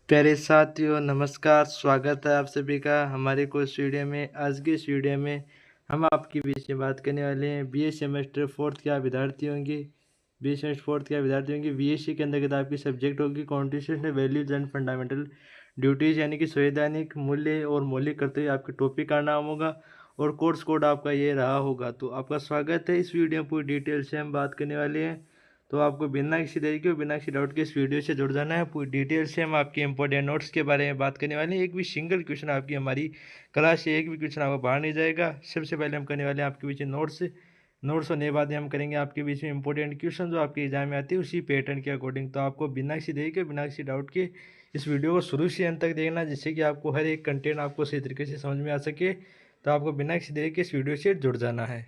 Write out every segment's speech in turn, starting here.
प्यारे साथियों नमस्कार, स्वागत है आप सभी का हमारे को इस वीडियो में। आज की इस वीडियो में हम आपके बीच में बात करने वाले हैं बीए सेमेस्टर फोर्थ क्या विद्यार्थी होंगे। बीए सेमेस्टर फोर्थ क्या विद्यार्थी होंगे बीएससी के अंतर्गत आपकी सब्जेक्ट होगी constitutional values and fundamental duties, यानी कि संवैधानिक मूल्य और मौलिक कर्तव्य आपके टॉपिक का नाम होगा और कोर्स कोड आपका ये रहा होगा। तो आपका स्वागत है। इस वीडियो में पूरी डिटेल से हम बात करने वाले हैं, तो आपको बिना किसी देरी के बिना किसी डाउट के इस वीडियो से जुड़ जाना है। पूरी डिटेल से हम आपके इंपॉर्टेंट नोट्स के बारे में बात करने वाले हैं। एक भी सिंगल क्वेश्चन आपकी हमारी क्लास से एक भी क्वेश्चन आपको बाहर नहीं जाएगा। सबसे पहले हम करने वाले हैं आपके बीच नोट्स होने के बाद हम करेंगे आपके बीच में इंपॉर्टेंट क्वेश्चन जो आपके एग्जाम में आते हैं उसी पैटर्न के अकॉर्डिंग। तो आपको बिना किसी देरी के बिना किसी डाउट के इस वीडियो को शुरू से अंत तक देखना, जिससे कि आपको हर एक कंटेंट आपको सही तरीके से समझ में आ सके। तो आपको बिना किसी देरी के इस वीडियो से जुड़ जाना है।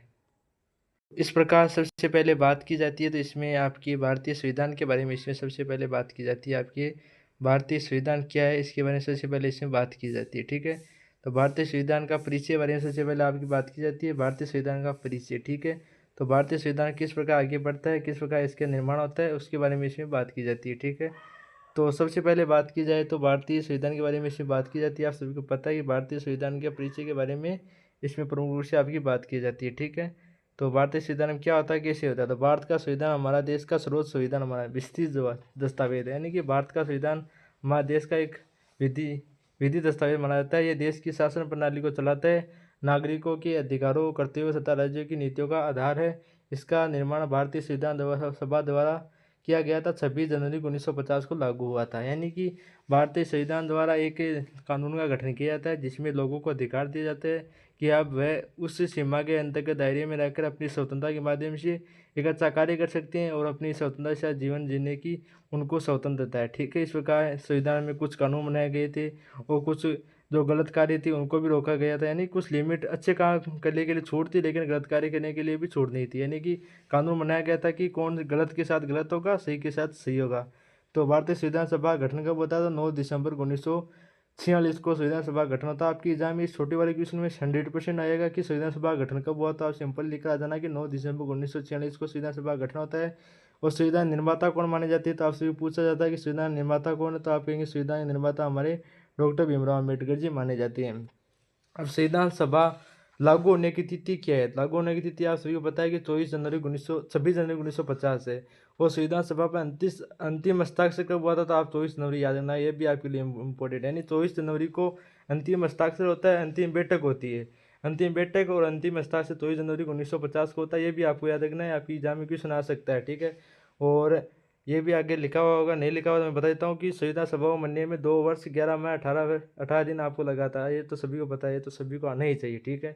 इस प्रकार सबसे पहले बात की जाती है तो इसमें आपकी भारतीय संविधान के बारे में इसमें सबसे पहले बात की जाती है। आपकी भारतीय संविधान क्या है इसके बारे में सबसे पहले इसमें बात की जाती है। ठीक है, तो भारतीय संविधान का परिचय बारे में सबसे पहले आपकी बात की जाती है। भारतीय संविधान का परिचय, ठीक है, तो भारतीय संविधान किस प्रकार आगे बढ़ता है, किस प्रकार इसका निर्माण होता है, उसके बारे में इसमें बात की जाती है। ठीक है, तो सबसे पहले बात की जाए तो भारतीय संविधान के बारे में इसमें बात की जाती है। आप सभी को पता है कि भारतीय संविधान के परिचय के बारे में इसमें प्रमुख रूप से आपकी बात की जाती है। ठीक है, तो भारतीय संविधान में क्या होता है, कैसे होता है, तो भारत का संविधान हमारा देश का सर्वोच्च संविधान, हमारा विस्तृत दस्तावेज है। यानी कि भारत का संविधान हमारे देश का एक विधि विधि दस्तावेज माना जाता है। ये देश की शासन प्रणाली को चलाता है, नागरिकों के अधिकारों कर्तव्यों तथा राज्यों की नीतियों का आधार है। इसका निर्माण भारतीय संविधान सभा द्वारा किया गया था। 26 जनवरी 1950 को लागू हुआ था। यानी कि भारतीय संविधान द्वारा एक कानून का गठन किया जाता है जिसमें लोगों को अधिकार दिए जाते हैं कि अब वह उस सीमा के अंतर्गत दायरे में रहकर अपनी स्वतंत्रता के माध्यम से एक अच्छा कार्य कर सकते हैं और अपनी स्वतंत्रता से जीवन जीने की उनको स्वतंत्रता है। ठीक है, इस प्रकार संविधान में कुछ कानून बनाए गए थे और कुछ जो गलत कार्य थी उनको भी रोका गया था। यानी कुछ लिमिट अच्छे काम करने के लिए छूट थी, लेकिन गलत कार्य करने के लिए भी छूट नहीं थी। यानी कि कानून बनाया गया था कि कौन गलत के साथ गलत होगा, सही के साथ सही होगा। तो भारतीय संविधान सभा गठन कब होता था, 9 दिसंबर 1946 को संविधान सभा गठन होता। आपकी एग्जाम में इस छोटे वाले क्वेश्चन में 100% आएगा कि संविधान सभा गठन कब हुआ था। आप सिंपल लिखकर आ जाना कि 9 दिसंबर 1946 को संविधान सभा गठन होता है। और संविधान निर्माता कौन माने जाते हैं, तो आपसे भी पूछा जाता है कि संविधान निर्माता कौन है, तो आप कहेंगे संविधान निर्माता हमारे डॉक्टर भीमराव अम्बेडकर जी माने जाते हैं। अब संविधान सभा लागू होने की तिथि क्या है, लागू होने की तिथि आप सभी को पता है कि 26 जनवरी 1950 है। और संविधान सभा पर अंतिम हस्ताक्षर कब हुआ था, तो आप 24 जनवरी याद रखना, ये भी आपके लिए इम्पोर्टेंट है। यानी 24 जनवरी को अंतिम हस्ताक्षर होता है, अंतिम बैठक होती है। अंतिम बैठक और अंतिम हस्ताक्षर 24 जनवरी 1950 को होता है। ये भी आपको याद रखना है, आपकी एग्जाम में क्वेश्चन आ सकता है। ठीक है, और ये भी आगे लिखा हुआ होगा, नहीं लिखा हुआ तो मैं बता देता हूँ कि संविधान सभा को बनने में 2 वर्ष 11 माह 18 दिन आपको लगा था। ये तो सभी को पता है, ये तो सभी को आना ही चाहिए। ठीक है,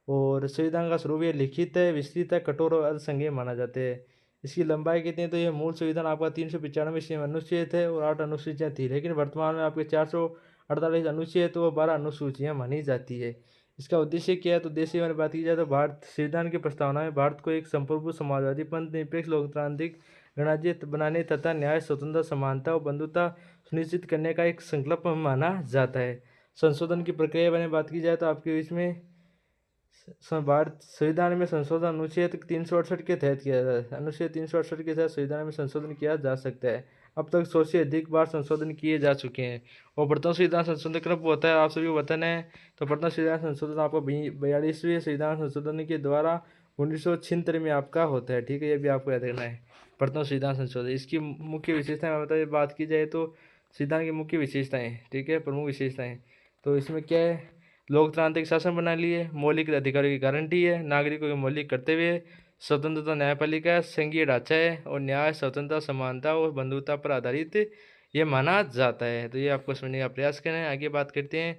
और संविधान का स्वरूप ये लिखित है, विस्तृत है, कठोर और अर्थसंघीय माना जाते हैं। इसकी लंबाई कितनी है, तो ये मूल संविधान आपका 395 अनुच्छेद है और 8 अनुसूचियाँ थी, लेकिन वर्तमान में आपके 448 अनुच्छेद है, तो वो 12 अनुसूचियाँ मानी जाती है। इसका उद्देश्य क्या है, तो उद्देश्य में बात की जाए तो भारत संविधान की प्रस्तावना में भारत को एक संप्रभु समाजवादी पंथ निरपेक्ष लोकतांत्रिक गणराज्य बनाने तथा न्याय स्वतंत्रता समानता और बंधुता सुनिश्चित करने का एक संकल्प माना जाता है। संशोधन की प्रक्रिया में बात की जाए तो आपके इसमें भारत संविधान में संशोधन अनुच्छेद 368 के तहत किया जाता है। अनुच्छेद 368 के तहत संविधान में संशोधन किया जा सकता है। अब तक 100 से अधिक बार संशोधन किए जा चुके हैं। और प्रथम संविधान संशोधन कब होता है, आप सभी को बताना है। तो प्रथम संविधान संशोधन आपको 42वें संविधान संशोधन के द्वारा 1976 में आपका होता है। ठीक है, ये भी आपको याद रखना है, प्रथम संविधान संशोधन। इसकी मुख्य विशेषताएं बताइए, बात की जाए तो संविधान की मुख्य विशेषताएं, ठीक है, प्रमुख विशेषताएं, तो इसमें क्या है, लोकतांत्रिक शासन प्रणाली है, मौलिक अधिकारों की गारंटी है, नागरिकों के मौलिक कर्तव्य है, स्वतंत्रता न्यायपालिका है, संघीय ढांचा है और न्याय स्वतंत्रता समानता और बंधुता पर आधारित ये माना जाता है। तो ये आपको समझने का प्रयास करना है। आगे बात करते हैं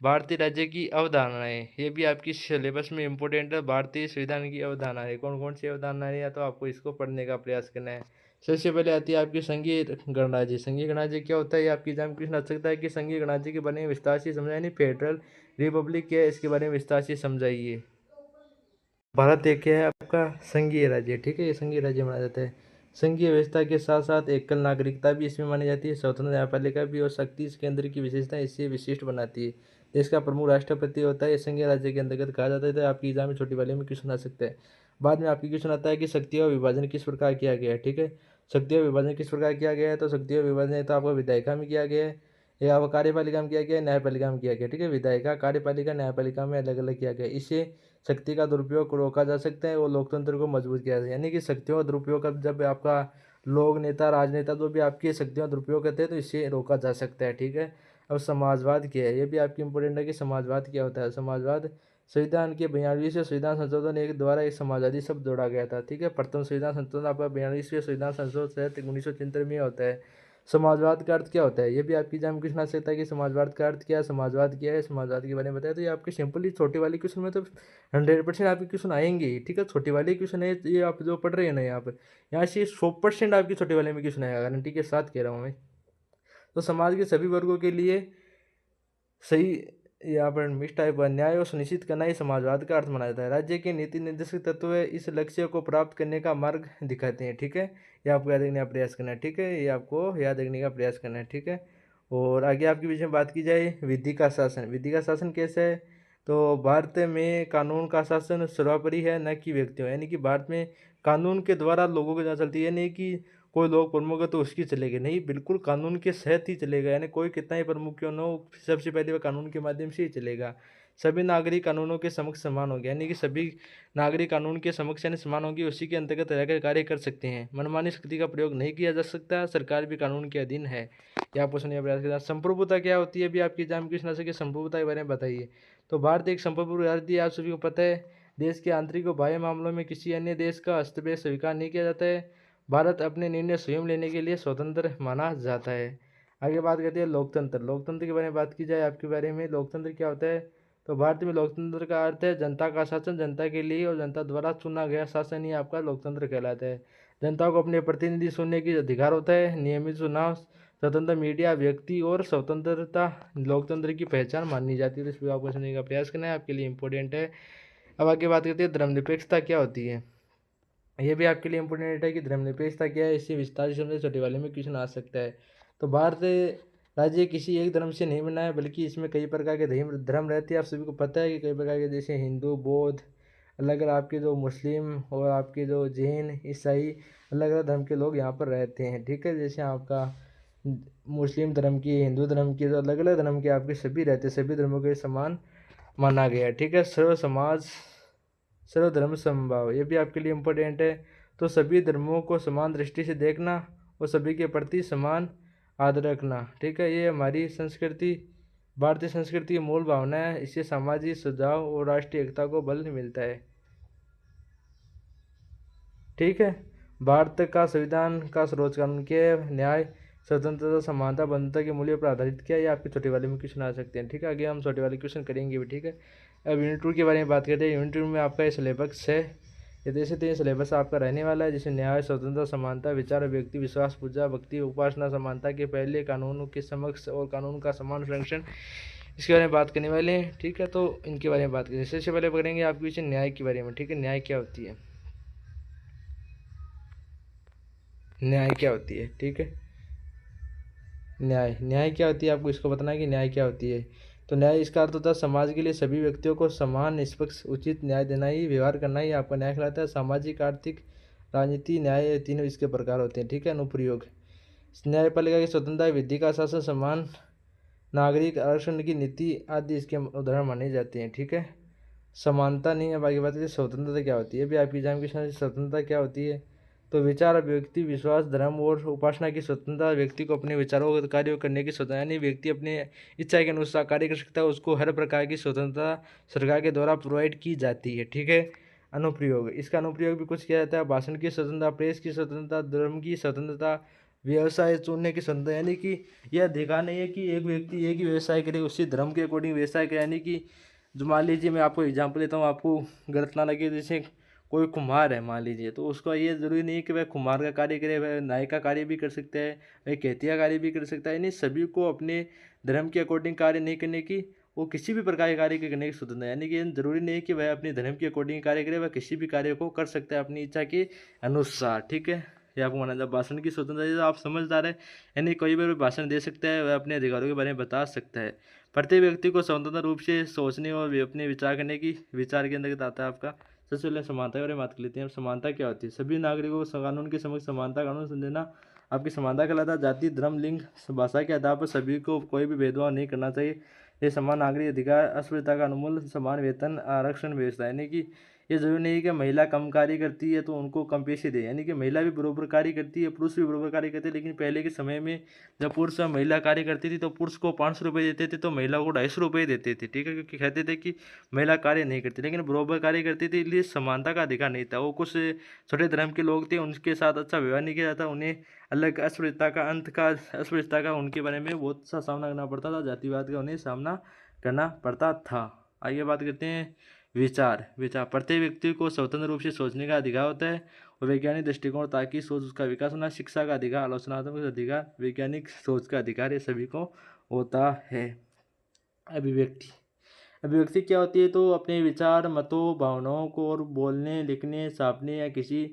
भारतीय राज्य की अवधारणाएं, ये भी आपकी सिलेबस में इंपॉर्टेंट है। भारतीय संविधान की अवधारणाएं कौन कौन सी अवधारणाएं हैं, तो आपको इसको पढ़ने का प्रयास करना है। सबसे पहले आती है आपकी संघीय गणराज्य। संघीय गणराज्य क्या होता है, ये आपकी एग्जाम क्वेश्चन आ सकता है कि संघीय गणराज्य के बारे में विस्तार से समझाइए, नहीं फेडरल रिपब्लिक क्या है इसके बारे में विस्तार से समझाइए। भारत एक क्या है आपका संघीय राज्य, ठीक है, ये संघीय राज्य माना जाता है। संघीय व्यवस्था के साथ साथ एकल नागरिकता भी इसमें मानी जाती है, स्वतंत्र न्यायपालिका भी और शक्ति केंद्र की विशेषता इससे विशिष्ट बनाती है। देश का प्रमुख राष्ट्रपति होता है, ये संघीय राज्य के अंतर्गत कहा जाता है। तो आपकी एग्जाम में छोटी वाले में क्वेश्चन आ सकता है। बाद में आपकी क्वेश्चन आता है कि शक्तियों का विभाजन किस प्रकार किया गया है। ठीक है, शक्तियों का विभाजन किस प्रकार किया गया है, तो शक्तियों का विभाजन तो आपको विधायिका में किया गया है, ये अब कार्यपालिका में किया गया, न्यायपालिका में किया गया, ठीक है। विधायिका, कार्यपालिका, न्यायपालिका में अलग अलग किया गया। इससे शक्ति का दुरुपयोग रोका जा सकता है और लोकतंत्र को मजबूत किया जाए। यानी कि शक्तियों का दुरुपयोग का जब आपका लोग नेता, राजनेता जो भी आपकी शक्तियों का दुरुपयोग करते हैं तो इससे रोका जा सकता है, ठीक है। अब समाजवाद क्या है, ये भी आपकी इंपॉर्टेंट है कि समाजवाद क्या होता है। समाजवाद संविधान के 42वें संविधान संशोधन एक द्वारा एक समाजवादी शब्द जोड़ा गया था, ठीक है। प्रथम संविधान संशोधन आपका 42वें संविधान संशोधन 1973 में होता है। समाजवाद का अर्थ क्या होता है, ये भी आपकी एग्जाम क्वेश्चन आ सकता है कि समाजवाद का अर्थ क्या है, समाजवाद क्या है, समाजवाद के बारे में बताया। तो ये आपके सिंपली छोटे वाले क्वेश्चन में तो 100% आपके क्वेश्चन आएंगे ही, ठीक है। छोटे वाले क्वेश्चन है ये आप जो पढ़ रहे हैं ना यहाँ से 100% आपकी छोटे वाले में क्वेश्चन आएगा, गारंटी के साथ कह रहा हूँ मैं। तो समाज के सभी वर्गों के लिए सही यहाँ पर मिक्स टाइप न्याय और सुनिश्चित करना ही समाजवाद का अर्थ माना जाता है। राज्य के नीति निर्देशक तत्व इस लक्ष्य को प्राप्त करने का मार्ग दिखाते हैं, ठीक है। ये आपको याद रखने का प्रयास करना है, ठीक है। ये आपको याद रखने का प्रयास करना है, ठीक है। और आगे आपके विषय में बात की जाए विधि का शासन। विधि का शासन कैसे है, तो भारत में कानून का शासन सर्वोपरि है, न कि व्यक्तियों। यानी कि भारत में कानून के द्वारा लोगों को जहाँ चलती है, नहीं कि कोई लोग प्रमुख है तो उसकी चलेगी, नहीं, बिल्कुल कानून के सहत ही चलेगा। यानी कोई कितना ही प्रमुख क्यों न हो, सबसे पहले वह कानून के माध्यम से ही चलेगा। सभी नागरिक कानूनों के समक्ष समान होंगे, यानी कि सभी नागरिक कानून के समक्ष यानी समान होंगे, उसी के अंतर्गत रहकर कार्य कर सकते हैं। मनमानी शक्ति का प्रयोग नहीं किया जा सकता, सरकार भी कानून के अधीन है। यह आपको सुनिए प्रयास करना। संप्रभुता क्या होती है, भी आपकी एग्जाम की से संप्रभुता के बारे में बताइए। तो भारत एक संप्रभु राज्य, आप सभी को पता है। देश के आंतरिक और बाह्य मामलों में किसी अन्य देश का हस्तक्षेप स्वीकार नहीं किया जाता है। भारत अपने निर्णय स्वयं लेने के लिए स्वतंत्र माना जाता है। आगे बात करते हैं लोकतंत्र। लोकतंत्र के बारे में बात की जाए आपके बारे में, लोकतंत्र क्या होता है, तो भारत में लोकतंत्र का अर्थ है जनता का शासन, जनता के लिए और जनता द्वारा चुना गया शासन ही आपका लोकतंत्र कहलाता है। जनता को अपने प्रतिनिधि चुनने की अधिकार होता है। नियमित चुनाव, स्वतंत्र मीडिया, व्यक्ति और स्वतंत्रता लोकतंत्र की पहचान मानी जाती है। तो इस पर आपको समझने का प्रयास करना है, आपके लिए इंपॉर्टेंट है। अब आगे बात करते हैं धर्मनिरपेक्षता क्या होती है। ये भी आपके लिए इंपॉर्टेंट है कि धर्मनिरपेक्षता क्या है, इससे विस्तार से छोटे वाले में क्वेश्चन आ सकता है। तो भारत राज्य किसी एक धर्म से नहीं बना है, बल्कि इसमें कई प्रकार के धर्म रहते हैं। आप सभी को पता है कि कई प्रकार के, जैसे हिंदू, बौद्ध, अलग अलग आपके जो मुस्लिम और आपके जो जैन, ईसाई, अलग अलग धर्म के लोग यहाँ पर रहते हैं, ठीक है। जैसे आपका मुस्लिम धर्म की, हिंदू धर्म की, जो अलग अलग धर्म के आपके सभी रहते हैं, सभी धर्मों के समान माना गया है, ठीक है। सर्व समाज सर्वधर्म समभाव, ये भी आपके लिए इम्पोर्टेंट है। तो सभी धर्मों को समान दृष्टि से देखना और सभी के प्रति समान आदर रखना, ठीक है। ये हमारी संस्कृति, भारतीय संस्कृति की मूल भावना है। इससे सामाजिक सद्भाव और राष्ट्रीय एकता को बल मिलता है, ठीक है। भारत का संविधान का सर्वोच्च कानून के न्याय, स्वतंत्रता, समानता, बंधुता के मूल्यों पर आधारित किया। ये आपके छोटे वाले में क्वेश्चन आ सकते हैं, ठीक है। आगे हम छोटे वाले क्वेश्चन करेंगे भी, ठीक है। अब यूनिट 2 के बारे में बात करते हैं। यूनिट 2 में आपका ये सिलेबस है, ये जैसे तो ये सिलेबस आपका रहने वाला है, जैसे न्याय, स्वतंत्रता, समानता, विचार, व्यक्ति, विश्वास, पूजा, भक्ति, उपासना, समानता के पहले, कानूनों के समक्ष और कानून का समान संरक्षण, इसके बारे में बात करने वाले हैं, ठीक है। तो इनके बारे में बात करें, सबसे पहले करेंगे आपके पीछे न्याय के बारे में, ठीक है। न्याय क्या होती है, न्याय क्या होती है, ठीक है। न्याय क्या होती है, आपको इसको बताना है कि न्याय क्या होती है। तो न्याय, इसका अर्थ होता है समाज के लिए सभी व्यक्तियों को समान, निष्पक्ष, उचित न्याय देना ही, व्यवहार करना ही आपका न्याय कहलाता है। सामाजिक, आर्थिक, राजनीति, न्याय, ये तीनों इसके प्रकार होते हैं, ठीक है। अनुप्रयोग, न्यायपालिका की स्वतंत्रता, विधि का शासन, समान नागरिक, आरक्षण की नीति आदि इसके उदाहरण माने जाते हैं, ठीक है। समानता नहीं है, बाकी बात है। स्वतंत्रता क्या होती है, भी आपकी एग्जाम की स्वतंत्रता क्या होती है, तो विचार, व्यक्ति, विश्वास, धर्म और उपासना की स्वतंत्रता, व्यक्ति को अपने विचारों को कार्य करने की स्वतंत्रता, यानी व्यक्ति अपने इच्छा के अनुसार कार्य कर सकता है, उसको हर प्रकार की स्वतंत्रता सरकार के द्वारा प्रोवाइड की जाती है, ठीक है। अनुप्रयोग, इसका अनुप्रयोग भी कुछ किया जाता है। भाषण की स्वतंत्रता, प्रेस की स्वतंत्रता, धर्म की स्वतंत्रता, व्यवसाय चुनने की स्वतंत्रता, यानी कि यह देखा नहीं है कि एक व्यक्ति एक ही व्यवसाय करे, उसी धर्म के अकॉर्डिंग व्यवसाय करे। यानी कि जो मान लीजिए, मैं आपको एग्जाम्पल देता हूँ, आपको गलत ना लगे, जैसे कोई कुम्हार है मान लीजिए, तो उसका ये ज़रूरी नहीं है कि वह कुम्हार का कार्य करे, वह नाई का कार्य भी कर सकता है, वह खेती का कार्य भी कर सकता है। यानी सभी को अपने धर्म के अकॉर्डिंग कार्य नहीं करने की, वो किसी भी प्रकार के कार्य करने की स्वतंत्रता है। यानी कि ज़रूरी नहीं है कि वह अपने धर्म के अकॉर्डिंग कार्य करे, वह किसी भी कार्य को कर सकता है अपनी इच्छा के अनुसार, ठीक है। ये आपको माना जाए। भाषण की स्वतंत्रता, आप समझदार है, यानी कोई भी भाषण दे सकता है, वह अपने अधिकारों के बारे में बता सकता है। प्रत्येक व्यक्ति को स्वतंत्र रूप से सोचने और अपने विचार करने की विचार के अंतर्गत आता है आपका। सबसे पहले समानता के बारे में बात कर लेते हैं। अब समानता क्या होती है, सभी नागरिकों को कानून के समक्ष समानता कानून देना आपकी समानता कहलाता है। जाति, धर्म, लिंग, भाषा के आधार पर सभी को कोई भी भेदभाव नहीं करना चाहिए। ये समान नागरिक अधिकार, अस्पृश्यता का उन्मूलन, समान वेतन, आरक्षण व्यवस्था, यानी कि ये जरूरी नहीं है कि महिला कम कार्य करती है तो उनको कम पैसे दे, यानी कि महिला भी बराबर कार्य करती है, पुरुष भी बराबर कार्य करते हैं। लेकिन पहले के समय में जब पुरुष और महिला कार्य करती थी तो पुरुष को 500 रुपये देते थे तो महिला को 250 रुपये देते थे, ठीक है, क्योंकि कहते थे कि महिला कार्य नहीं करती, लेकिन बराबर कार्य करती थी, इसलिए समानता का अधिकार नहीं था। वो कुछ छोटे धर्म के लोग थे, उनके साथ अच्छा व्यवहार नहीं किया जाता, उन्हें अलग अस्पृश्यता का उनके बारे में बहुत सा सामना करना पड़ता था, जातिवाद का उन्हें सामना करना पड़ता था। आगे बात करते हैं विचार। प्रत्येक व्यक्ति को स्वतंत्र रूप से सोचने का अधिकार होता है और वैज्ञानिक दृष्टिकोण ताकि सोच उसका विकास होना, शिक्षा का अधिकार, आलोचनात्मक अधिकार, वैज्ञानिक सोच का अधिकार, ये सभी को होता है। अभिव्यक्ति क्या होती है? तो अपने विचार, मतों, भावनाओं को और बोलने, लिखने, छापने या किसी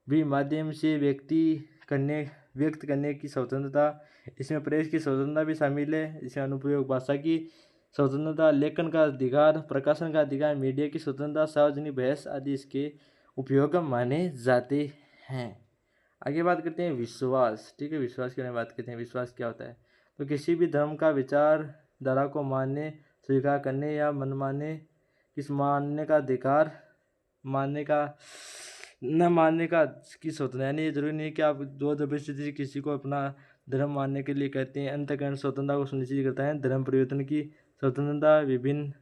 भी माध्यम से व्यक्त करने की स्वतंत्रता। इसमें प्रेस की स्वतंत्रता भी शामिल है, इसमें अनुप्रयोग भाषा की स्वतंत्रता, लेखन का अधिकार, प्रकाशन का अधिकार, मीडिया की स्वतंत्रता, सार्वजनिक बहस आदि इसके उपयोग माने जाते हैं। आगे बात करते हैं विश्वास, ठीक है, विश्वास के बारे में बात करते हैं। विश्वास क्या होता है? तो किसी भी धर्म का विचारधारा को मानने, स्वीकार करने या मनमाने किस मानने का अधिकार, मानने का न मानने का की स्वतंत्रता, यानी ये जरूरी नहीं है कि आप जो जबरदस्ती किसी को अपना धर्म मानने के लिए कहते हैं। अंतःकरण स्वतंत्रता को सुनिश्चित करता है। धर्म परिवर्तन की स्वतंत्रता, विभिन्न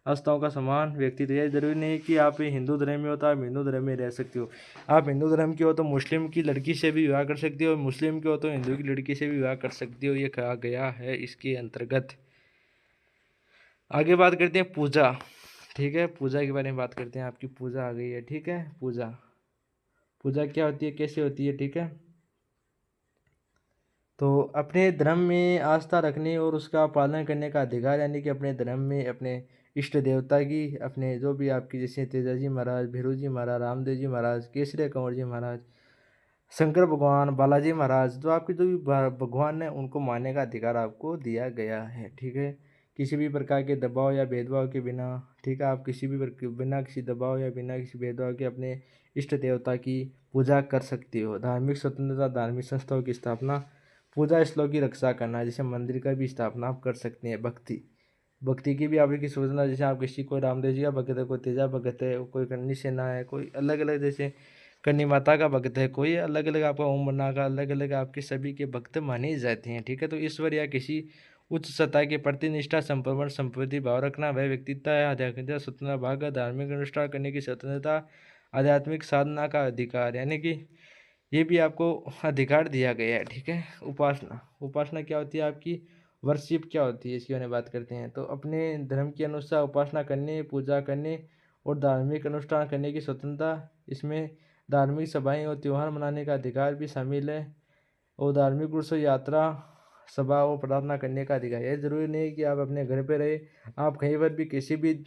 आस्थाओं का समान व्यक्तित्व। यह जरूरी नहीं है कि आप हिंदू धर्म में हो तो आप हिंदू धर्म में रह सकते हो। आप हिंदू धर्म के हो तो मुस्लिम की लड़की से भी विवाह कर सकते हो, मुस्लिम के हो तो हिंदू की लड़की से भी विवाह कर सकते हो, ये कहा गया है इसके अंतर्गत। आगे बात करते हैं पूजा, ठीक है, पूजा के बारे में बात करते हैं। आपकी पूजा आ गई है, ठीक है। पूजा क्या होती है, कैसे होती है, ठीक है। तो अपने धर्म में आस्था रखने और उसका पालन करने का अधिकार, यानी कि अपने धर्म में अपने इष्ट देवता की, अपने जो भी आपकी, जैसे तेजा जी महाराज, भैरू जी महाराज, रामदेव जी महाराज, केसरिया कंवर जी महाराज, शंकर भगवान, बालाजी महाराज, जो आपके जो भी भगवान हैं उनको मानने का अधिकार आपको दिया गया है, ठीक है। किसी भी प्रकार के दबाव या भेदभाव के बिना, ठीक है, आप किसी भी बिना किसी दबाव या बिना किसी भेदभाव के अपने इष्ट देवता की पूजा कर सकते हो। धार्मिक स्वतंत्रता, धार्मिक संस्थाओं की स्थापना, पूजा स्थलों की रक्षा करना, जैसे मंदिर का भी स्थापना आप कर सकते हैं। भक्ति की भी आपकी स्वतंत्रता, जैसे आप किसी को रामदेव जी का भक्त है, कोई तेजा भक्त है, कोई कन्नी सेना है, कोई अलग अलग, जैसे कन्नी माता का भक्त है, कोई अलग अलग, आपका ओम बन्ना का अलग अलग, आपके सभी के भक्त माने जाते हैं, ठीक है। तो ईश्वर या किसी उच्च सत्ता के प्रति निष्ठा, संप्रमण, संप्रति भाव रखना, वह व्यक्तित्व है। आध्यात्मिकता, स्वतंत्रता, भाग, धार्मिक अनुष्ठान करने की स्वतंत्रता, आध्यात्मिक साधना का अधिकार, यानी कि ये भी आपको अधिकार दिया गया है, ठीक है। उपासना क्या होती है आपकी? वर्शिप क्या होती है, इसकी बारे में बात करते हैं। तो अपने धर्म के अनुसार उपासना करने, पूजा करने और धार्मिक अनुष्ठान करने की स्वतंत्रता, इसमें धार्मिक सभाएं और त्यौहार मनाने का अधिकार भी शामिल है, और धार्मिक उत्सव, यात्रा, सभा और प्रार्थना करने का अधिकार। यह जरूरी नहीं है कि आप अपने घर पे रहे, आप कहीं पर भी किसी भी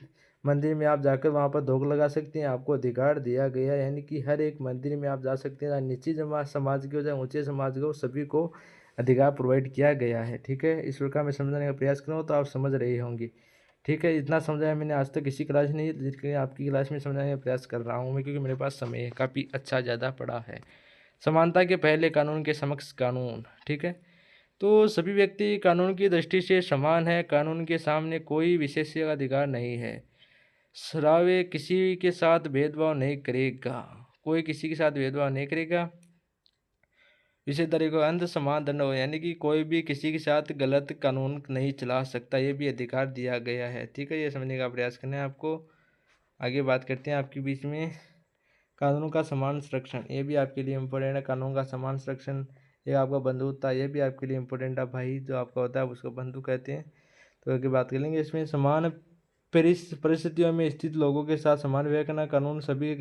मंदिर में आप जाकर वहाँ पर धोख लगा सकते हैं, आपको अधिकार दिया गया है। यानी कि हर एक मंदिर में आप जा सकते हैं, चाहे नीची समाज के हो, चाहे ऊँचे समाज के हो, सभी को अधिकार प्रोवाइड किया गया है, ठीक है। इस प्रकार मैं समझाने का प्रयास करूँ तो आप समझ रहे होंगे, ठीक है। इतना समझाया मैंने आज तक किसी क्लास में नहीं, जिसके आपकी क्लास में समझाने का प्रयास कर रहा हूँ मैं, क्योंकि मेरे पास समय काफ़ी अच्छा ज़्यादा पड़ा है। समानता के पहले कानून के समक्ष कानून, ठीक है। तो सभी व्यक्ति कानून की दृष्टि से समान है, कानून के सामने कोई विशेषाधिकार नहीं है। सरावे किसी के साथ भेदभाव नहीं करेगा, कोई किसी के साथ भेदभाव नहीं करेगा। इसी तरीके अंध समान दंड हो, यानी कि कोई भी किसी के साथ गलत कानून नहीं चला सकता, ये भी अधिकार दिया गया है, ठीक है। ये समझने का प्रयास करना है आपको। आगे बात करते हैं आपके बीच में कानून का समान संरक्षण, ये भी आपके लिए इम्पोर्टेंट है। कानून का समान संरक्षण, ये आपका बंधुता, ये भी आपके लिए इम्पोर्टेंट है। भाई जो आपका होता है उसको बंधु कहते हैं। तो आगे बात कर लेंगे इसमें। समान परिस्थितियों में स्थित लोगों के साथ समान व्यवहार करना, कानून सभी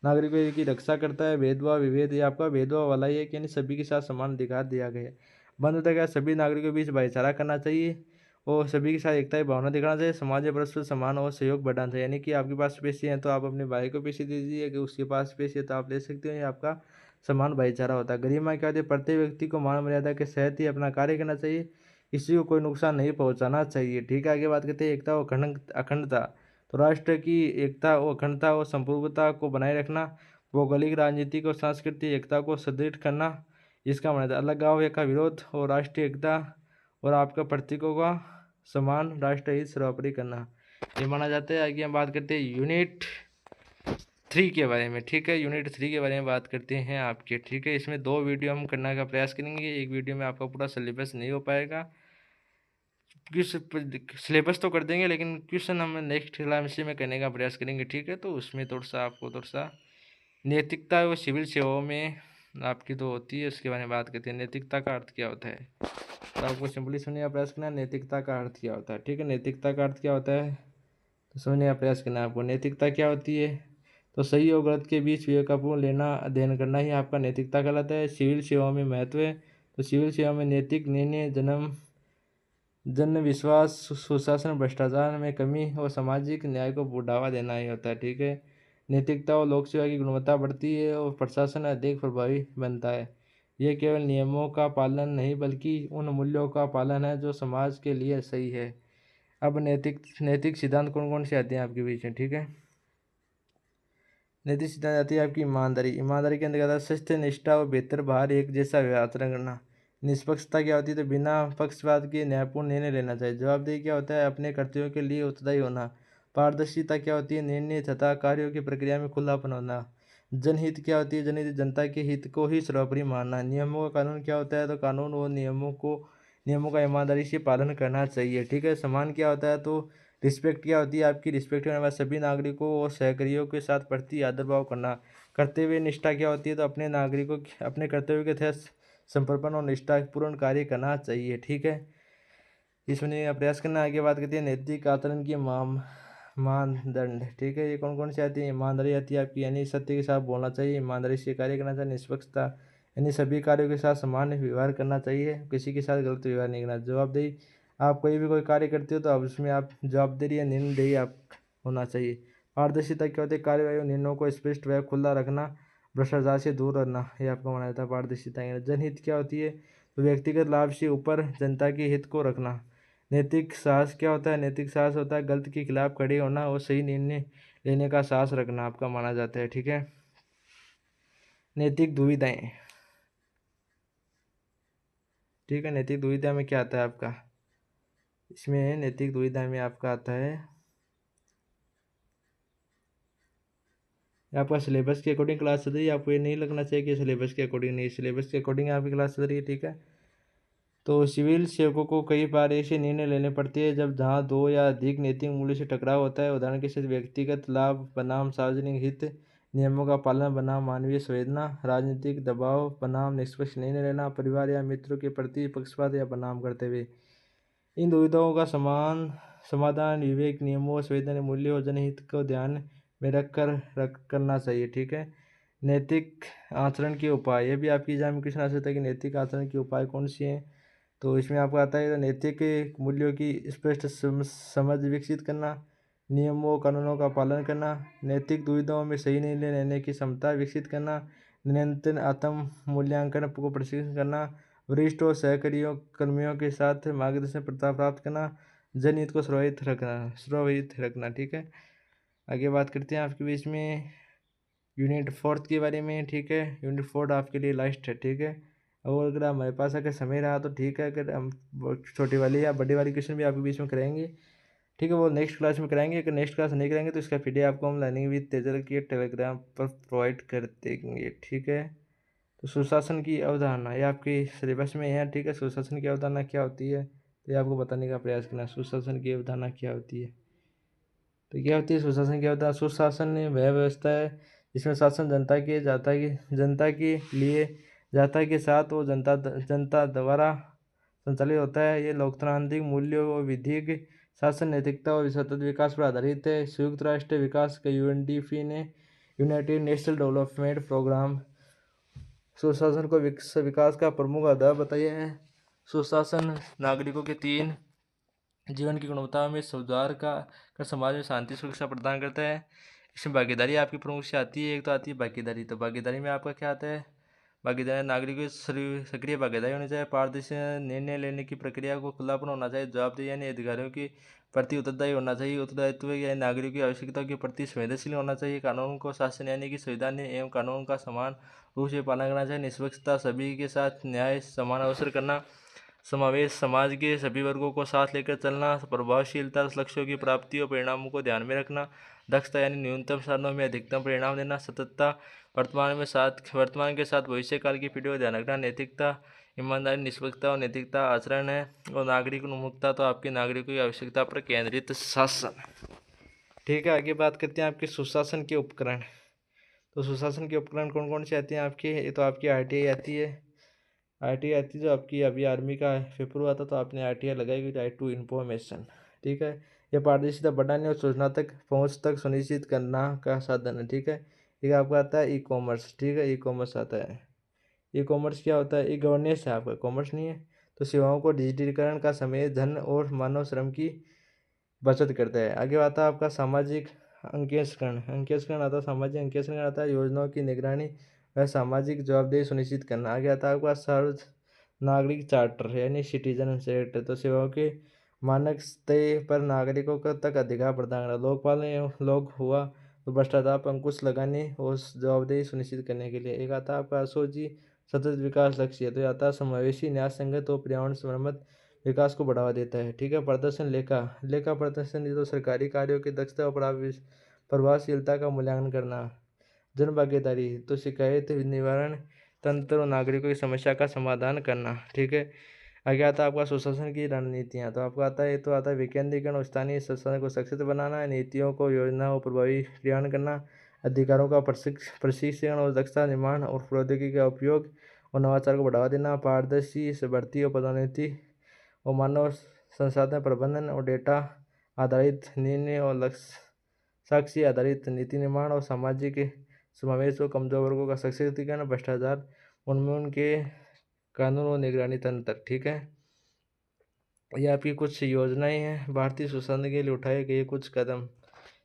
नागरिकों की रक्षा करता है। भेदभाव विभेद, ये आपका भेदभाव वाला ही है कि यानी सभी के साथ समान अधिकार दिया गया है। बंधुता क्या, सभी नागरिकों के बीच भाईचारा करना चाहिए और सभी के साथ एकता की भावना दिखाना चाहिए। समाज में परस्पर समान और सहयोग बढ़ाना चाहिए, यानी कि आपके पास पैसे हैं तो आप अपने भाई को पैसे दीजिए, कि उसके पास पैसे है तो आप ले सकते हो, ये आपका समान भाईचारा होता है। गरिमा क्या होती है? प्रत्येक व्यक्ति को मान मर्यादा के साथ ही अपना कार्य करना चाहिए, किसी को कोई नुकसान नहीं पहुंचाना चाहिए, ठीक है। आगे बात करते हैं एकता और अखंडता। तो राष्ट्र की एकता और अखंडता और संप्रभुता को बनाए रखना, भौगोलिक, राजनीतिक और सांस्कृतिक एकता को सुदृढ़ करना, इसका माना जाता है अलगाव या का विरोध और राष्ट्रीय एकता और आपका प्रतीकों का समान राष्ट्र हित सर्वोपरि करना, ये माना जाता है। आगे हम बात करते हैं यूनिट 3 के बारे में, ठीक है। यूनिट 3 के बारे में बात करते हैं आपके, ठीक है। इसमें 2 वीडियो हम करने का प्रयास करेंगे। एक वीडियो में आपका पूरा सिलेबस नहीं हो पाएगा, किस सिलेबस तो कर देंगे लेकिन क्वेश्चन हम नेक्स्ट क्लास में करने का प्रयास करेंगे, ठीक है। तो उसमें थोड़ा सा आपको थोड़ा सा नैतिकता और सिविल सेवाओं में आपकी तो होती है, उसके बारे में बात करते हैं। नैतिकता का अर्थ क्या होता है, तो आपको सिंपली सुनने का प्रयास करना है नैतिकता का अर्थ क्या होता है, ठीक है। नैतिकता का अर्थ क्या होता है तो समझने का प्रयास करना है आपको। नैतिकता क्या होती है तो सही और गलत के बीच विवेकपूर्ण लेना अध्ययन करना ही आपका नैतिकता कहलाता है। सिविल सेवाओं में महत्व है तो सिविल सेवा में नैतिक निर्णय जन विश्वास, सुशासन, भ्रष्टाचार में कमी और सामाजिक न्याय को बढ़ावा देना ही होता है, ठीक है। नैतिकता और लोक सेवा की गुणवत्ता बढ़ती है और प्रशासन अधिक प्रभावी बनता है। ये केवल नियमों का पालन नहीं बल्कि उन मूल्यों का पालन है जो समाज के लिए सही है। अब नैतिक नैतिक सिद्धांत कौन कौन से आते हैं आपके बीच में, ठीक है। नैतिक सिद्धांत आती है आपकी ईमानदारी। ईमानदारी के अंतर्गत आता है सत्य, निष्ठा और बेहतर बाहर एक जैसा आचरण करना। निष्पक्षता क्या होती है तो बिना पक्षपात के न्यायपूर्ण निर्णय लेना चाहिए। जवाबदेही क्या होता है अपने कर्तव्यों के लिए उत्तरदायी होना। पारदर्शिता क्या होती है निर्णय तथा कार्यों की प्रक्रिया में खुलापन होना। जनहित क्या होती है जनहित जनता के हित को ही सर्वोपरि मानना। नियमों का कानून क्या होता है तो कानून और नियमों का ईमानदारी से पालन करना चाहिए, ठीक है। सम्मान क्या होता है तो रिस्पेक्ट क्या होती है आपकी रिस्पेक्ट करने वाले सभी नागरिकों और सहकर्मियों के साथ प्रति आदर भाव करना। कर्तव्य निष्ठा क्या होती है तो अपने नागरिकों अपने कर्तव्य के तहत समर्पण और निष्ठापूर्ण कार्य करना चाहिए, ठीक है। इसमें प्रयास करना। आगे बात करते हैं नैतिक आचरण की मानदंड, ठीक है। ये कौन कौन सी आती है ईमानदारी आती है आपकी, यानी सत्य के साथ बोलना चाहिए, ईमानदारी से कार्य करना चाहिए। निष्पक्षता यानी सभी कार्यों के साथ समान व्यवहार करना चाहिए, किसी के साथ गलत व्यवहार नहीं करना। जवाबदेही आप कोई कार्य करते हो तो अब उसमें आप जवाबदेही या निर्णयदेही आप होना चाहिए। पारदर्शिता क्या होती है कार्यवाही और निर्णयों को स्पष्ट व खुला रखना, भ्रष्टाचार से दूर रहना, ये आपका माना जाता है पारदर्शिता। जनहित क्या होती है तो व्यक्तिगत लाभ से ऊपर जनता के हित को रखना। नैतिक साहस क्या होता है नैतिक साहस होता है गलत के खिलाफ खड़े होना और सही निर्णय लेने का साहस रखना आपका माना जाता है, ठीक है। नैतिक दुविधाएं, ठीक है। नैतिक दुविधा में क्या आता है आपका, इसमें नैतिक दुविधा में आपका आता है आपका सिलेबस के अकॉर्डिंग क्लास चल रही है। आपको ये नहीं लगना चाहिए कि सिलेबस के अकॉर्डिंग नहीं, सिलेबस के अकॉर्डिंग आपकी क्लास चल रही है, ठीक है। तो सिविल सेवकों को कई बार ऐसे निर्णय लेने पड़ते हैं जब जहां दो या अधिक नैतिक मूल्यों से टकराव होता है। उदाहरण के साथ व्यक्तिगत लाभ बनाम सार्वजनिक हित, नियमों का पालन बनाम मानवीय संवेदना, राजनीतिक दबाव बनाम निष्पक्ष निर्णय लेना, परिवार या मित्रों के प्रति पक्षपात या बनाम करते हुए। इन दुविधाओं का समाधान विवेक, नियमों, संवैधानिक मूल्यों और जनहित को ध्यान में रख करना चाहिए, ठीक है। नैतिक आचरण के उपाय, ये भी आपकी एग्जाम में क्वेश्चन आ सकता है कि नैतिक आचरण के उपाय कौन से हैं। तो इसमें आपको आता है नैतिक मूल्यों की स्पष्ट समझ विकसित करना, नियमों कानूनों का पालन करना, नैतिक दुविधाओं में सही निर्णय लेने की क्षमता विकसित करना, निरंतर आत्म मूल्यांकन को प्रशिक्षण करना, वरिष्ठ और सहकर्मियों कर्मियों के साथ मार्गदर्शन प्राप्त करना, जनहित को सर्वहित रखना, ठीक है। आगे बात करते हैं आपके बीच में यूनिट 4 के बारे में, ठीक है। यूनिट 4 आपके लिए लास्ट है, ठीक है। और अगर हमारे पास अगर समय रहा तो ठीक है, अगर हम छोटी वाली या बड़ी वाली क्वेश्चन भी आपके बीच में कराएंगे, ठीक है। वो नेक्स्ट क्लास में कराएंगे। अगर नेक्स्ट क्लास नहीं कराएंगे तो इसका पीडीएफ आपको हम लर्निंग विद तेजल के टेलीग्राम पर प्रोवाइड कर देंगे, ठीक है। तो सुशासन की अवधारणा ये आपके सिलेबस में है, ठीक है। सुशासन की अवधारणा क्या होती है तो ये आपको बताने का प्रयास करना। सुशासन की अवधारणा क्या होती है तो क्या होती है सुशासन क्या होता है। सुशासन वह व्यवस्था है जिसमें शासन जनता के लिए जनता के साथ और जनता द्वारा संचालित होता है। ये लोकतांत्रिक मूल्यों और विधिक शासन, नैतिकता और सतत विकास पर आधारित है। संयुक्त राष्ट्र विकास के यूएनडीपी ने यूनाइटेड नेशनल डेवलपमेंट प्रोग्राम सुशासन को विकास का प्रमुख आधार बताया है। सुशासन नागरिकों के 3 जीवन की गुणवत्ता में सुधार का समाज में शांति सुरक्षा प्रदान करता है। इसमें भागीदारी आपकी प्रमुख से आती है। एक तो आती है भागीदारी, तो भागीदारी में आपका क्या आता है भागीदारी, नागरिकों की सक्रिय भागीदारी होनी चाहिए। पारदर्शी निर्णय लेने की प्रक्रिया को खुलापन होना चाहिए। जवाबदेही यानी अधिकारियों की प्रति उत्तरदायी होना चाहिए। उत्तरदायित्व यानी नागरिकों की आवश्यकताओं के प्रति संवेदनशील होना चाहिए। कानून को शासन यानी कि संविधान एवं कानून का समान रूप से पालन करना चाहिए। निष्पक्षता, सभी के साथ न्याय, समान अवसर करना, समावेश, समाज के सभी वर्गों को साथ लेकर चलना, प्रभावशीलता, लक्ष्यों की प्राप्ति और परिणामों को ध्यान में रखना, दक्षता यानी न्यूनतम साधनों में अधिकतम परिणाम देना, सततता, वर्तमान के साथ भविष्य काल की पीढ़ियों को ध्यान रखना, नैतिकता, ईमानदारी, निष्पक्षता और नैतिकता आचरण है, और नागरिक उन्मुखता तो आपके नागरिकों की आवश्यकता पर केंद्रित शासन। ठीक है, आगे बात करते हैं आपके सुशासन के उपकरण। तो सुशासन के उपकरण कौन कौन से आते हैं आपके? ये तो आपकी RTI आती है। RTI आती है जो आपकी अभी आर्मी का पेपर हुआ था तो आपने RTI लगाई हुई, राइट टू इन्फॉर्मेशन। ठीक है, यह पारदर्शिता बढ़ाने और सूचना तक पहुंच तक सुनिश्चित करना का साधन है। ठीक है, एक आपका आता है ई-कॉमर्स। ठीक है, ई-कॉमर्स आता है। ई-कॉमर्स क्या होता है? ई गवर्नेंस है आपका, कॉमर्स नहीं है। तो सेवाओं को डिजिटलीकरण का समय, धन और मानव श्रम की बचत करता है। आगे आता है आपका सामाजिक अंकेक्षण। अंकेक्षण आता है, सामाजिक अंकेक्षण आता है योजनाओं की निगरानी व सामाजिक जवाबदेही सुनिश्चित करना। आगे आता है आपका सर्व नागरिक चार्टर यानी सिटीजन सेट। तो सेवाओं के मानक स्तर पर नागरिकों को तक अधिकार प्रदान करना। लोकपाल एवं लोक हुआ तो भ्रष्टाचार पर अंकुश लगाने और जवाबदेही सुनिश्चित करने के लिए। एक आता है आपका SOG सतत विकास लक्ष्य। तो आता है समावेशी, न्याय संगत और पर्यावरण सम्मत विकास को बढ़ावा देता है। ठीक है, प्रदर्शन लेखा प्रदर्शन, ये तो सरकारी कार्यों की दक्षता और प्रभावशीलता का मूल्यांकन करना। जन भागीदारी, तो शिकायत निवारण तंत्र और नागरिकों की समस्या का समाधान करना। ठीक है, आगे आता है आपका सुशासन की रणनीतियाँ। तो आपको आता है, ये तो आता है विकेंद्रीकरण और स्थानीय शासन को सशक्त बनाना, नीतियों को योजनाओं और प्रभावी क्रियान्वयन करना, अधिकारों का प्रशिक्षण और दक्षता निर्माण, और प्रौद्योगिकी का उपयोग और नवाचार को बढ़ावा देना, पारदर्शी भर्ती और पदोन्नति और मानव संसाधन प्रबंधन और डेटा आधारित निर्णय और लक्ष्य साक्षी आधारित नीति निर्माण, और सामाजिक समावेश और कमजोर वर्गों का सशक्तिकरण, भ्रष्टाचार उन्मूलन के कानून और निगरानी तंत्र। ठीक है, ये आपकी कुछ योजनाएं हैं भारतीय सुशासन के लिए उठाए गए कुछ कदम।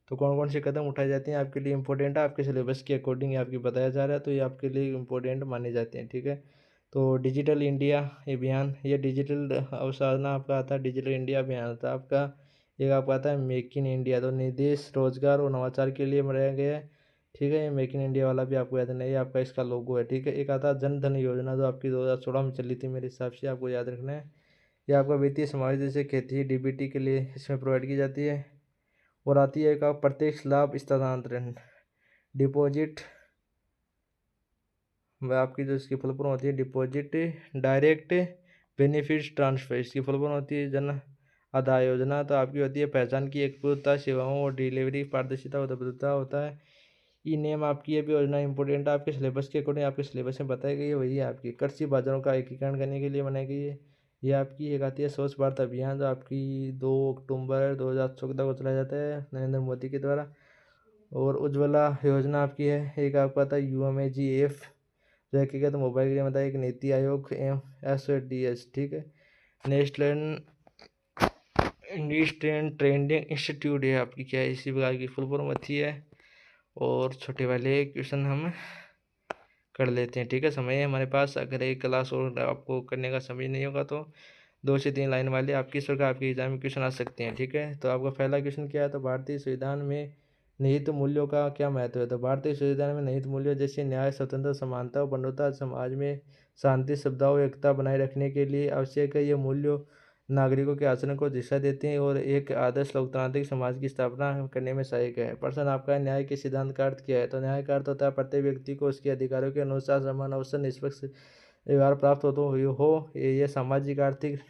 तो कौन कौन से कदम उठाए जाते हैं आपके लिए इम्पोर्टेंट है, आपके सिलेबस के अकॉर्डिंग आपकी बताया जा रहा है, तो ये आपके लिए इम्पोर्टेंट माने जाते हैं। ठीक है, तो डिजिटल इंडिया अभियान, ये डिजिटल अवसाधना आपका आता है। डिजिटल इंडिया अभियान आता है आपका। एक आपका आता है मेक इन इंडिया, तो निर्देश रोजगार और नवाचार के लिए बनाया गया है। ठीक है, ये मेक इन इंडिया वाला भी आपको याद नहीं, ये आपका इसका लोगो है। ठीक है, एक आता है जन धन योजना, जो आपकी 2016 में चली थी मेरे हिसाब से, आपको याद रखना है। ये आपका वित्तीय समावेश जैसे खेती DBT के लिए इसमें प्रोवाइड की जाती है। और आती है एक आप प्रत्यक्ष लाभ स्थानांतरण, डिपॉजिट, वह आपकी जो इसकी फुल फॉर्म होती है डिपॉजिट डायरेक्ट बेनिफिट ट्रांसफर, इसकी फुल फॉर्म होती है जन आदाय योजना। तो आपकी होती है पहचान की एकरूपता, सेवाओं और डिलीवरी पारदर्शिता और उपलब्धता होता है। ई नेम आपकी ये भी योजना इंपॉर्टेंट है, आपके सिलेबस के अकॉर्डिंग आपके सिलेबस में बताई गई है, वही है आपकी। कृषि बाजारों का एकीकरण करने के लिए बनाई गई है। ये आपकी एक आती है स्वच्छ भारत अभियान, जो आपकी 2 अक्टूबर 2014 को चलाया जाता है नरेंद्र मोदी के द्वारा। और उज्ज्वला योजना आपकी है। एक आपका आता है UMAGF, जो हकीकत मोबाइल के लिए बताया, एक नीति आयोग एवं SDS। ठीक है, नेशनल इंडस्ट्रियल ट्रेंडिंग इंस्टीट्यूट है आपकी, क्या है इसी प्रकार की फुल फॉर्म होती है। और छोटे वाले क्वेश्चन हम कर लेते हैं। ठीक है, समय है हमारे पास, अगर एक क्लास और आपको करने का समय नहीं होगा तो 2 से 3 लाइन वाले आपकी इस प्रकार आपके एग्जाम में क्वेश्चन आ सकते हैं। ठीक है, तो आपका पहला क्वेश्चन क्या है? तो भारतीय संविधान में निहित मूल्यों का क्या महत्व है? तो भारतीय संविधान में निहित मूल्य जैसे न्याय, स्वतंत्रता, समानता और बंधुता, समाज में शांति, सद्भाव, एकता बनाए रखने के लिए आवश्यक है। ये मूल्य नागरिकों के आचरण को दिशा देते हैं और एक आदर्श लोकतांत्रिक समाज की स्थापना करने में सहायक है। प्रश्न आपका, न्याय के सिद्धांत का अर्थ क्या है? तो न्याय का अर्थ होता है प्रत्येक व्यक्ति को उसके अधिकारों के अनुसार समान अवसर, निष्पक्ष व्यवहार प्राप्त हो। ये सामाजिक, आर्थिक,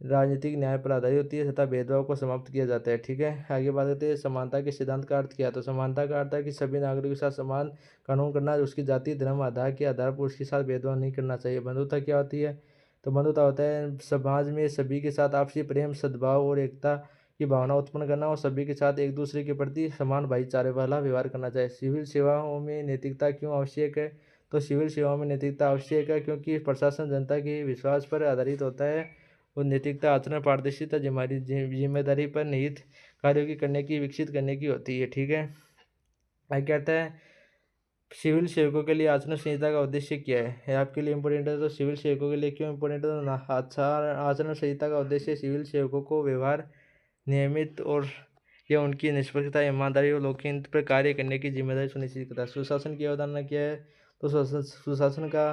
राजनीतिक न्याय पर आधारित होती है तथा भेदभाव को समाप्त किया जाता है। ठीक है, आगे बात करते हैं समानता के सिद्धांत का अर्थ क्या है? तो समानता का अर्थ है कि सभी नागरिकों के साथ समान कानून करना, उसकी जाति, धर्म आधार के आधार पर उसके साथ भेदभाव नहीं करना चाहिए। बंधुता क्या होती है? तो बंधुता होता है समाज में सभी के साथ आपसी प्रेम, सद्भाव और एकता की भावना उत्पन्न करना, और सभी के साथ एक दूसरे के प्रति समान भाईचारे वाला व्यवहार करना चाहिए। सिविल सेवाओं में नैतिकता क्यों आवश्यक है? तो सिविल सेवाओं में नैतिकता आवश्यक है क्योंकि प्रशासन जनता के विश्वास पर आधारित होता है, और नैतिकता आचरण, पारदर्शिता, हमारी जिम्मेदारी पर निहित कार्यों की करने की, विकसित करने की होती है। ठीक है, आगे कहता है सिविल सेवकों के लिए आचरण संहिता का उद्देश्य क्या है? ये आपके लिए इम्पोर्टेंट है। तो सिविल सेवकों के लिए क्यों इम्पोर्टेंट है? तो आचरण संहिता का उद्देश्य सिविल सेवकों को व्यवहार नियमित और यह उनकी निष्पक्षता, ईमानदारी और लोकतंत्र पर कार्य करने की जिम्मेदारी सुनिश्चित करता है। सुशासन की अवधारणा क्या है? तो सुशासन का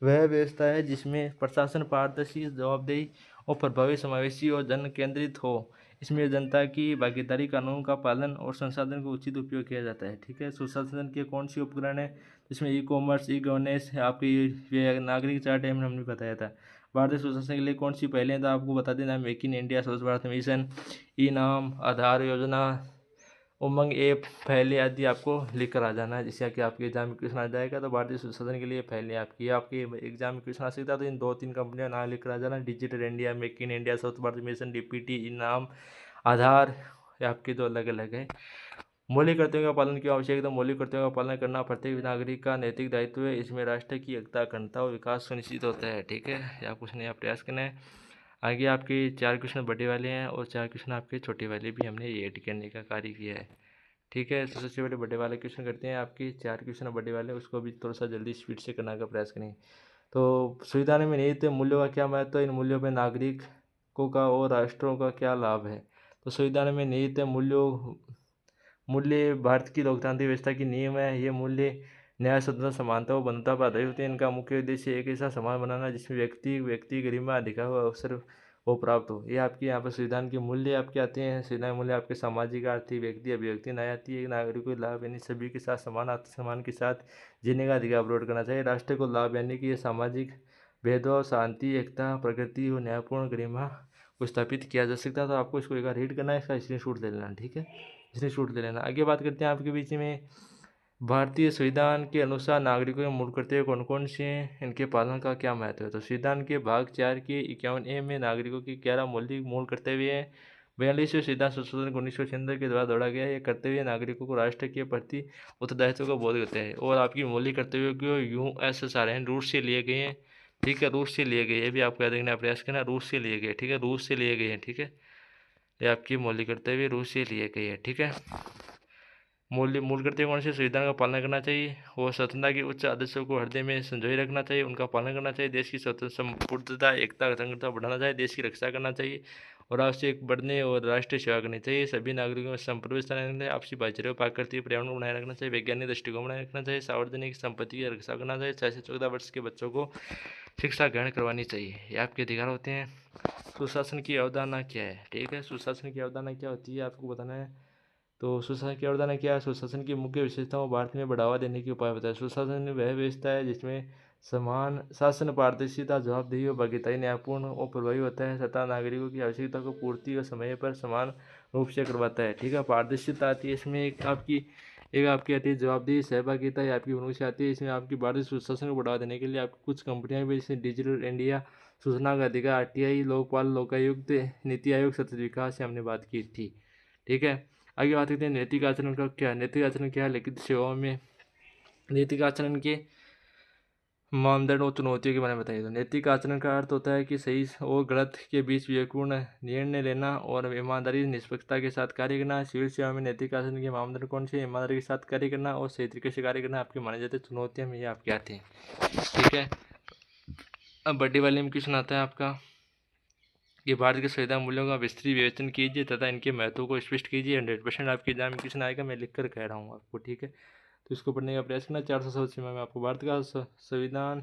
वह व्यवस्था है जिसमें प्रशासन पारदर्शी, जवाबदेही और प्रभावी, समावेशी और जन केंद्रित हो। इसमें जनता की भागीदारी, कानून का पालन और संसाधन का उचित उपयोग किया जाता है। ठीक है। सुशासन के कौन सी उपकरण है? इसमें ई कॉमर्स, ई गवर्नेंस, आपकी नागरिक चार्ट हमने बताया था। भारतीय सुशासन के लिए कौन सी पहले था आपको बता देना, मेक इन इंडिया, स्वच्छ भारत मिशन, ई नाम, आधार योजना, उमंग ऐप, पहले आदि आपको लिख कर आ जाना है, जिससे कि आपके एग्जाम में क्वेश्चन आ जाएगा। तो भारतीय सुशासन के लिए पहले आपके एग्जाम में क्वेश्चन आ सकता है। तो इन 2-3 कंपनियों नाम लिख कर आ जाना, digital India, make in India, स्वच्छ भारत मिशन, डीपीटी, इनाम, आधार, ये आपके दो अलग अलग है। मौलिक कर्तव्यों का पालन क्यों आवश्यक है? तो मौलिक कर्तव्यों का पालन करना प्रत्येक नागरिक का नैतिक दायित्व है। इसमें राष्ट्र की एकता, अखंडता और विकास सुनिश्चित होता है। ठीक है। या कुछ नया प्रयास करना है। आगे आपके 4 क्वेश्चन बड़े वाले हैं और 4 क्वेश्चन आपके छोटे वाले भी हमने ऐड करने का कार्य किया है। ठीक है। तो सबसे पहले बड़े वाले क्वेश्चन करते हैं। आपके 4 क्वेश्चन बड़े वाले, उसको भी थोड़ा सा जल्दी स्पीड से करने का प्रयास करें। तो संविधान में निहित मूल्यों का क्या महत्व है? इन मूल्यों में नागरिकों का और राष्ट्रों का क्या लाभ है? तो संविधान में निहित मूल्य भारत की लोकतांत्रिक व्यवस्था की नींव है। ये मूल्य न्याय, स्वतंत्रता, समानता और बंधुता पर आधारित होते हैं। इनका मुख्य उद्देश्य एक ऐसा समाज बनाना जिसमें व्यक्ति गरिमा, अधिकार व अवसर वो प्राप्त हो। ये आपके यहाँ पर संविधान के मूल्य आपके आते हैं। संविधान मूल्य आपके सामाजिक, आर्थिक, व्यक्ति, अभिव्यक्ति न्याय आती है। नागरिकों को लाभ यानी सभी के साथ समान आत्मसम्मान के साथ जीने का अधिकार प्रदान करना चाहिए। राष्ट्र को लाभ यानी कि ये सामाजिक भेदभाव, शांति, एकता, प्रगति और न्यायपूर्ण गरिमा को स्थापित किया जा सकता है। तो आपको इसको एक बार रीड करना है, इसका स्क्रीनशॉट ले लेना। ठीक है। स्क्रीनशॉट ले लेना। आगे बात करते हैं आपके बीच में, भारतीय संविधान के अनुसार नागरिकों के मूल कर्तव्य कौन कौन से हैं, इनके पालन का क्या महत्व है? तो संविधान के भाग 4 के 51A में नागरिकों की 11 मौलिक मूल कर्तव्य हैं। 42वें संविधान संशोधन को 1976 के द्वारा जोड़ा गया है। ये कर्तव्य नागरिकों को राष्ट्र के प्रति उत्तरदायित्व का बोध करते हैं और आपकी मौलिक कर्तव्यों को USSR रूस से लिए गए हैं। ठीक है। रूस से लिए गए, ये भी आपको याद रखने का प्रयास करना, रूस से लिए गए। ठीक है। रूस से लिए गए हैं। ठीक है। ये आपकी मौलिक कर्तव्य रूस से लिए गए हैं। ठीक है। मूल कर्तव्य कौन से? संविधान का पालन करना चाहिए और स्वतंत्रता के उच्च आदर्शों को हृदय में संजोए रखना चाहिए, उनका पालन करना चाहिए। देश की संपूर्णता, एकता, अखंडता बढ़ाना चाहिए, देश की रक्षा करना चाहिए और राष्ट्र एक बढ़ने और राष्ट्रीय सेवा करनी चाहिए। सभी नागरिकों में संप्रभुता रखना चाहिए, आपसी भाईचारे, प्राकृतिक पर्यावरण को बनाए रखना चाहिए, वैज्ञानिक दृष्टिकोण बनाए रखना चाहिए, सार्वजनिक संपत्ति की रक्षा करना चाहिए। 6 से 14 वर्ष के बच्चों को शिक्षा ग्रहण करवानी चाहिए। ये आपके अधिकार होते हैं। सुशासन की अवधारणा क्या है? ठीक है। सुशासन की अवधारणा क्या होती है आपको बताना है। तो सुशासन की अवधारणा क्या है? सुशासन की मुख्य विशेषताओं भारत में बढ़ावा देने के उपाय बताए। सुशासन वह व्यवस्था है जिसमें समान शासन, पारदर्शिता, जवाबदेही और भागीदारी न्यायपूर्ण और प्रभावी होता है तथा नागरिकों की आवश्यकता को पूर्ति और समय पर समान रूप से करवाता है। ठीक है। पारदर्शिता आती है इसमें, एक आपकी आती है जवाबदेही, सहभागिता, ये आपकी मनुष्य आती है। इसमें आपकी भारतीय सुशासन को बढ़ावा देने के लिए आपकी कुछ कंपनियां भी, जैसे डिजिटल इंडिया, सूचना का अधिकार, RTI, लोकपाल, लोकायुक्त, नीति आयोग, सतत विकास से हमने बात की थी। ठीक है। आगे बात करते हैं नैतिक आचरण का क्या? नैतिक आचरण क्या है? लिखित सेवाओं में नैतिक आचरण के मानदंड और चुनौतियों के बारे में बताइए। तो नैतिक आचरण का अर्थ होता है कि सही और गलत के बीच विवेकपूर्ण निर्णय लेना और ईमानदारी, निष्पक्षता के साथ कार्य करना। सिविल सेवा में नैतिक आचरण के मानदंड कौन से? ईमानदारी के साथ कार्य करना और सही तरीके से कार्य करना आपके माने जाते चुनौतियां में ये आपके आते हैं। ठीक है। अब बड़ी वाले में क्वेश्चन आता है आपका कि भारत के संविधान मूल्यों का विस्तृत विवेचन कीजिए तथा इनके महत्व को स्पष्ट कीजिए। 100% आपके एग्जाम में क्वेश्चन आएगा, मैं लिख कर कह रहा हूँ आपको। ठीक है। तो इसको पढ़ने का प्रयास करना। 400 सीमा में आपको भारत का संविधान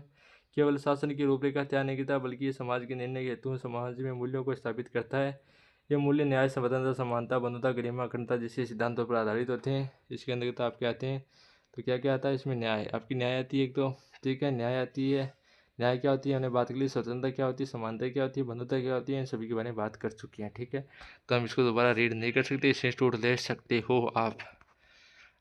केवल शासन की रूपरेखा तैयार नहीं करता, बल्कि ये समाज के निर्णय के हेतु समाज में मूल्यों को स्थापित करता है। ये मूल्य न्याय, स्वतंत्रता, समानता, बंधुता, गरिमा, अखंडता जैसे सिद्धांतों पर आधारित होते हैं। इसके अंतर्गत आपके आते हैं, तो क्या क्या आता है इसमें? न्याय, आपकी न्याय आती है एक तो। ठीक है। न्याय आती है। न्याय क्या होती है हमने बात कर ली। स्वतंत्रता क्या होती है, समानता क्या होती है, बंधुता क्या होती है, इन सभी के बारे में बात कर चुके हैं। ठीक है। तो हम इसको दोबारा रीड नहीं कर सकते, इससे स्टूड ले सकते हो आप।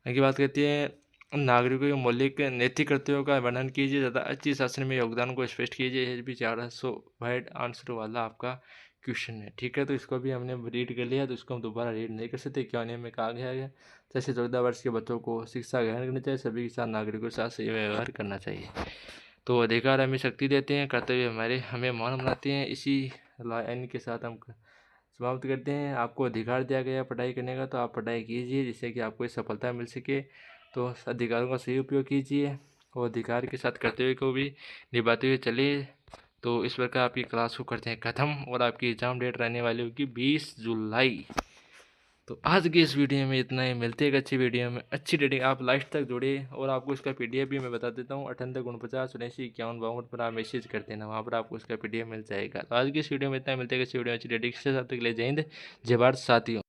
आगे बात करते हैं नागरिकों के मौलिक नैतिक कर्तव्यों का वर्णन कीजिए तथा अच्छी शासन में योगदान को स्पष्ट कीजिए। ये भी 400 वर्ड आंसर वाला आपका क्वेश्चन है। ठीक है। तो इसको भी हमने रीड कर लिया, तो इसको हम दोबारा रीड नहीं कर सकते, क्या नियम में कहा गया है। 6 से 14 वर्ष के बच्चों को शिक्षा ग्रहण करनी चाहिए, सभी के साथ नागरिकों के साथ सही व्यवहार करना चाहिए। तो अधिकार हमें शक्ति देते हैं, कर्तव्य हमें मान बनाते हैं। इसी लाइन के साथ हम समाप्त करते हैं। आपको अधिकार दिया गया पढ़ाई करने का, तो आप पढ़ाई कीजिए जिससे कि आपको सफलता मिल सके। तो अधिकारों का सही उपयोग कीजिए और अधिकार के साथ कर्तव्य को भी निभाते हुए चलिए। तो इस प्रकार आपकी क्लास को करते हैं ख़त्म और आपकी एग्ज़ाम डेट रहने वाली होगी 20 जुलाई। तो आज की इस वीडियो में इतना ही। मिलते हैं एक अच्छी वीडियो में, अच्छी रेटिंग। आप लास्ट तक जुड़े और आपको इसका पीडीएफ भी मैं बता देता हूँ। 98 49 79 51 52 पर आप मैसेज कर देना, वहाँ पर आपको इसका पीडीएफ मिल जाएगा। तो आज की इस वीडियो में इतना। मिलते हैं अच्छी वीडियो, अच्छी रेटिंग के साथ। तक ले जय हिंद, जय भारत साथियों।